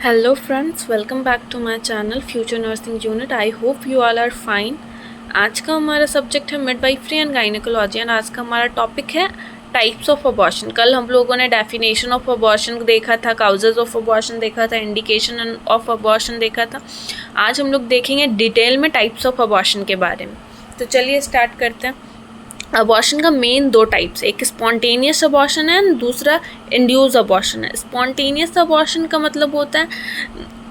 Hello friends, welcome back to my channel Future Nursing Unit. I hope you all are fine. आज का हमारा subject है midwifery and gynaecology and आज का हमारा टॉपिक है टाइप्स ऑफ अबॉर्शन। कल हम लोगों ने डेफिनेशन ऑफ अबॉर्शन देखा था, काउजेज ऑफ अबॉर्शन देखा था, इंडिकेशन ऑफ अबॉर्शन देखा था। आज हम लोग देखेंगे डिटेल में टाइप्स ऑफ अबॉर्शन के बारे में। तो चलिए स्टार्ट करते हैं। अबॉर्शन का मेन दो टाइप्स है, एक स्पॉन्टेनियस अबॉर्शन है एंड दूसरा इंड्यूस अबॉर्शन है। स्पॉन्टेनियस अबॉर्शन का मतलब होता है,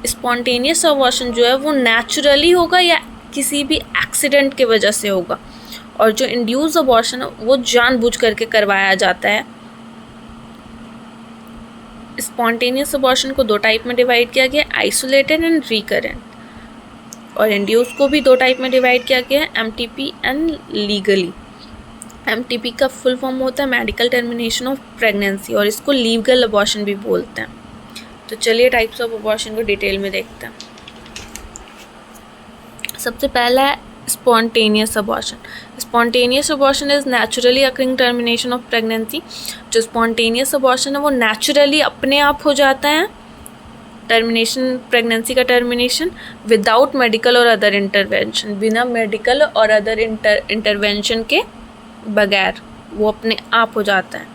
स्पॉन्टेनियस अबॉर्शन जो है वो नेचुरली होगा या किसी भी एक्सीडेंट की वजह से होगा, और जो इंड्यूस अबॉर्शन है वो जानबूझ करके करवाया जाता है। स्पॉन्टेनियस अबॉर्शन को दो टाइप में डिवाइड किया गया, आइसोलेटेड एंड रिकरेंट, और इंड्यूस को भी दो टाइप में डिवाइड किया गया है, एमटीपी एंड लीगली। एमटीपी का फुल फॉर्म होता है मेडिकल टर्मिनेशन ऑफ प्रेगनेंसी, और इसको लीगल अबॉर्शन भी बोलते हैं। तो चलिए टाइप्स ऑफ अबॉर्शन को डिटेल में देखते हैं। सबसे पहला है spontaneous abortion. Spontaneous abortion is naturally occurring termination of pregnancy. जो स्पॉन्टेनियस अबॉर्शन है वो नेचुरली अपने आप हो जाता है, टर्मिनेशन, प्रेगनेंसी का टर्मिनेशन विदाउट मेडिकल और अदर इंटरवेंशन, बिना मेडिकल और अदर इंटरवेंशन के बगैर वो अपने आप हो जाता है।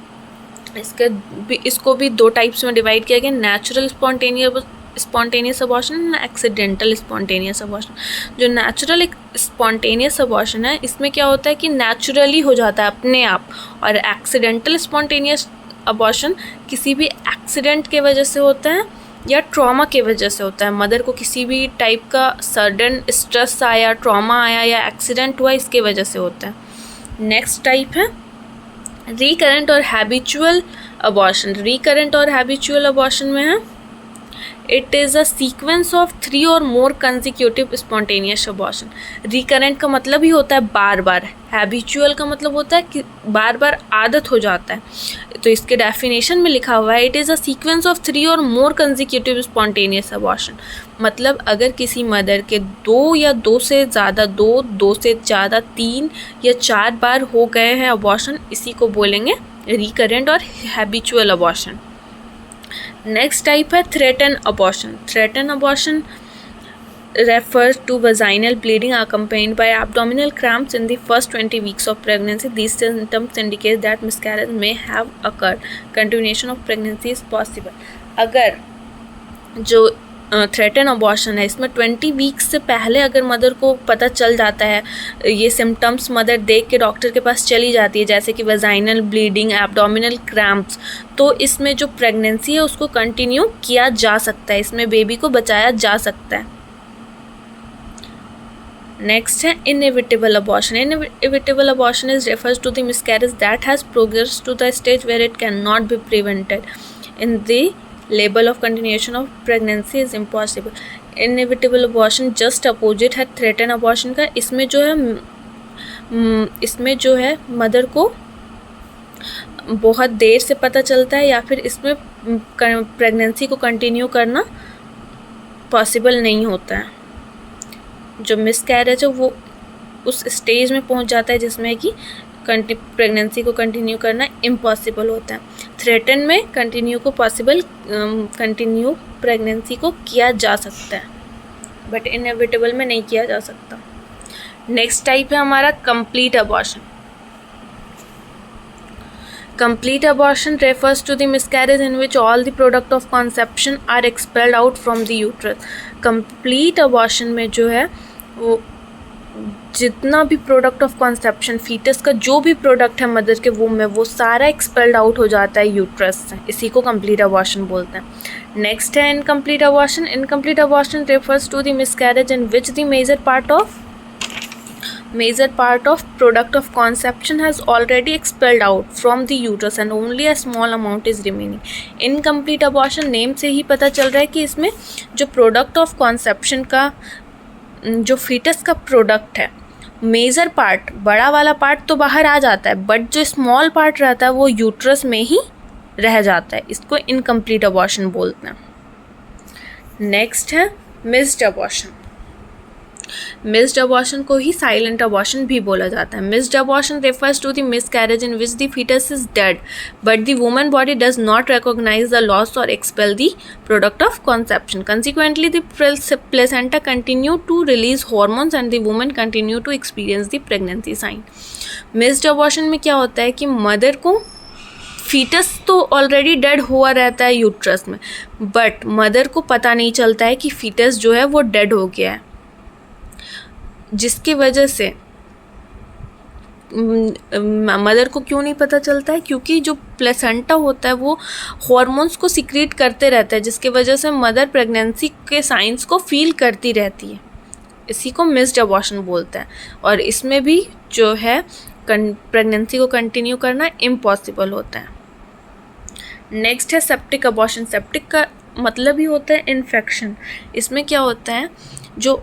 इसको भी दो टाइप्स में डिवाइड किया गया, natural spontaneous abortion, accidental spontaneous abortion. जो नेचुरल स्पॉन्टेनियस अबॉर्शन है इसमें क्या होता है कि नेचुरली हो जाता है अपने आप, और एक्सीडेंटल स्पॉन्टेनियस अबॉर्शन किसी भी एक्सीडेंट के वजह से होता है या ट्रॉमा के वजह से होता है। मदर को किसी भी टाइप का सडन स्ट्रेस आया, ट्रॉमा आया या एक्सीडेंट हुआ, इसके वजह से होता है। नेक्स्ट टाइप है रिकरेंट और हैबिचुअल अबॉर्शन। रिकरेंट और हैबिचुअल अबॉर्शन में है, it is a sequence of 3 और मोर कंसिक्यूटिव स्पॉन्टेनियस अबॉर्शन। रिकरेंट का मतलब ही होता है बार बार, हैबिचुअल का मतलब होता है कि बार बार आदत हो जाता है। तो इसके डेफिनेशन में लिखा हुआ है, it is a sequence of 3 और मोर कंसिक्यूटिव स्पॉन्टेनियस अबॉर्शन। मतलब अगर किसी मदर के 2 या 2 से ज़्यादा, 2 से ज़्यादा, 3 या 4 बार हो गए हैं अबॉर्शन, इसी को बोलेंगे रिकरेंट और हैबिचुअल अबॉर्शन। नेक्स्ट टाइप है threaten abortion. Threaten abortion refers to vaginal bleeding accompanied by abdominal cramps in the first 20 weeks of pregnancy. These symptoms indicate that miscarriage may have occurred. Continuation of pregnancy is possible. अगर जो threaten abortion है इसमें 20 weeks से पहले अगर mother को पता चल जाता है, ये सिम्टम्स मदर देख के डॉक्टर के पास चली जाती है, जैसे कि वजाइनल ब्लीडिंग, एब्डोमिनल क्रैम्प्स, तो इसमें जो प्रेगनेंसी है उसको कंटिन्यू किया जा सकता है, इसमें बेबी को बचाया जा सकता है। नेक्स्ट है inevitable abortion. Inevitable abortion is refers to the miscarriage that has progress to the stage where it can not be prevented in the लेबल of continuation of pregnancy is impossible. Inevitable abortion just opposite है threaten abortion का। इसमें जो है mother को बहुत देर से पता चलता है, या फिर इसमें प्रेगनेंसी को कंटिन्यू करना पॉसिबल नहीं होता है। जो मिसकैरेज है वो उस स्टेज में पहुंच जाता है जिसमें कि प्रेगनेंसी को कंटिन्यू करना इम्पॉसिबल होता है। थ्रेटन में कंटिन्यू प्रेगनेंसी को किया जा सकता है, बट इनएविटेबल में नहीं किया जा सकता। नेक्स्ट टाइप है हमारा complete abortion. Complete abortion refers to the miscarriage in which all the product of conception are expelled out from the uterus. Complete abortion में जो है वो जितना भी प्रोडक्ट ऑफ कॉन्सेप्शन, फीटस का जो भी प्रोडक्ट है मदर के वूम में, वो सारा एक्सपेल्ड आउट हो जाता है यूट्रस से। इसी को कंप्लीट अबॉर्शन बोलते हैं। नेक्स्ट है incomplete abortion. Incomplete abortion refers to the miscarriage in which the major part of product of conception has already expelled out from the uterus and only a small amount is remaining. Incomplete abortion name से ही पता चल रहा है कि इसमें जो product of conception का, जो फीटस का प्रोडक्ट है, मेजर पार्ट, बड़ा वाला पार्ट तो बाहर आ जाता है, बट जो स्मॉल पार्ट रहता है वो यूट्रस में ही रह जाता है। इसको इनकम्प्लीट अबॉर्शन बोलते हैं। नेक्स्ट है मिस्ड अबॉर्शन। मिस्ड अबॉर्शन को ही साइलेंट अबॉर्शन भी बोला जाता है. Missed abortion refers to the miscarriage in which the fetus is dead but the woman body does not recognize the loss or expel the product of conception. Consequently, the placenta continue to release hormones and the woman continue to experience the pregnancy sign. Missed abortion में क्या होता है कि mother को foetus तो already dead हुआ रहता है यूट्रस में, बट मदर को पता नहीं चलता है कि फीटस जो है वो डेड हो गया है, जिसकी वजह से मदर को क्यों नहीं पता चलता है, क्योंकि जो प्लेसेंटा होता है वो हॉर्मोन्स को सिक्रीट करते रहता है, जिसकी वजह से मदर प्रेगनेंसी के साइंस को फील करती रहती है. इसी को मिस्ड अबॉर्शन बोलते हैं. और इसमें भी जो है प्रेगनेंसी को कंटिन्यू करना इम्पॉसिबल होता है. नेक्स्ट है सेप्टिक अबॉर्शन. सेप्टिक का मतलब ही होता है इन्फेक्शन. इसमें क्या होता है, जो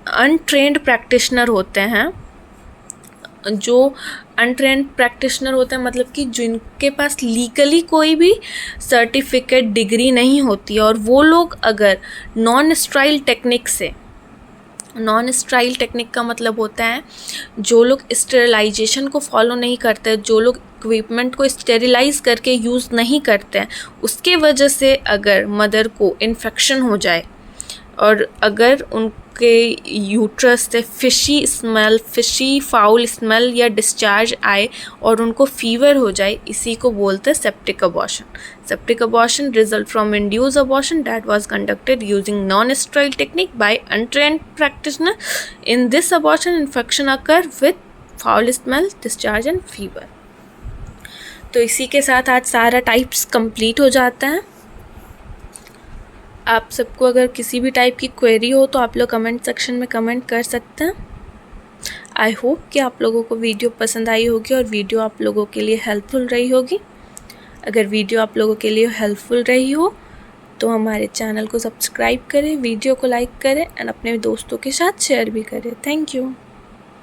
अनट्रेंड प्रैक्टिशनर होते हैं, मतलब कि जिनके पास लीगली कोई भी सर्टिफिकेट डिग्री नहीं होती, और वो लोग अगर नॉन स्टेराइल टेक्निक का मतलब होता है जो लोग स्टेरिलाइजेशन को फॉलो नहीं करते, जो लोग इक्विपमेंट को स्टेरिलाइज करके यूज़ नहीं करते हैं, उसके वजह से अगर मदर को इन्फेक्शन हो जाए और अगर उनके यूट्रस से फिशी फाउल स्मेल या डिस्चार्ज आए और उनको फीवर हो जाए, इसी को बोलते हैं septic abortion. Septic abortion result from induce abortion that was conducted using non sterile technique by untrained practitioner. In this abortion infection occur with foul smell, discharge and fever. तो इसी के साथ आज सारा टाइप्स कंप्लीट हो जाता है. आप सबको अगर किसी भी टाइप की क्वेरी हो तो आप लोग कमेंट सेक्शन में कमेंट कर सकते हैं. आई होप कि आप लोगों को वीडियो पसंद आई होगी और वीडियो आप लोगों के लिए हेल्पफुल रही होगी. अगर वीडियो आप लोगों के लिए हेल्पफुल रही हो तो हमारे चैनल को सब्सक्राइब करें, वीडियो को लाइक करें एंड अपने दोस्तों के साथ शेयर भी करें. Thank you.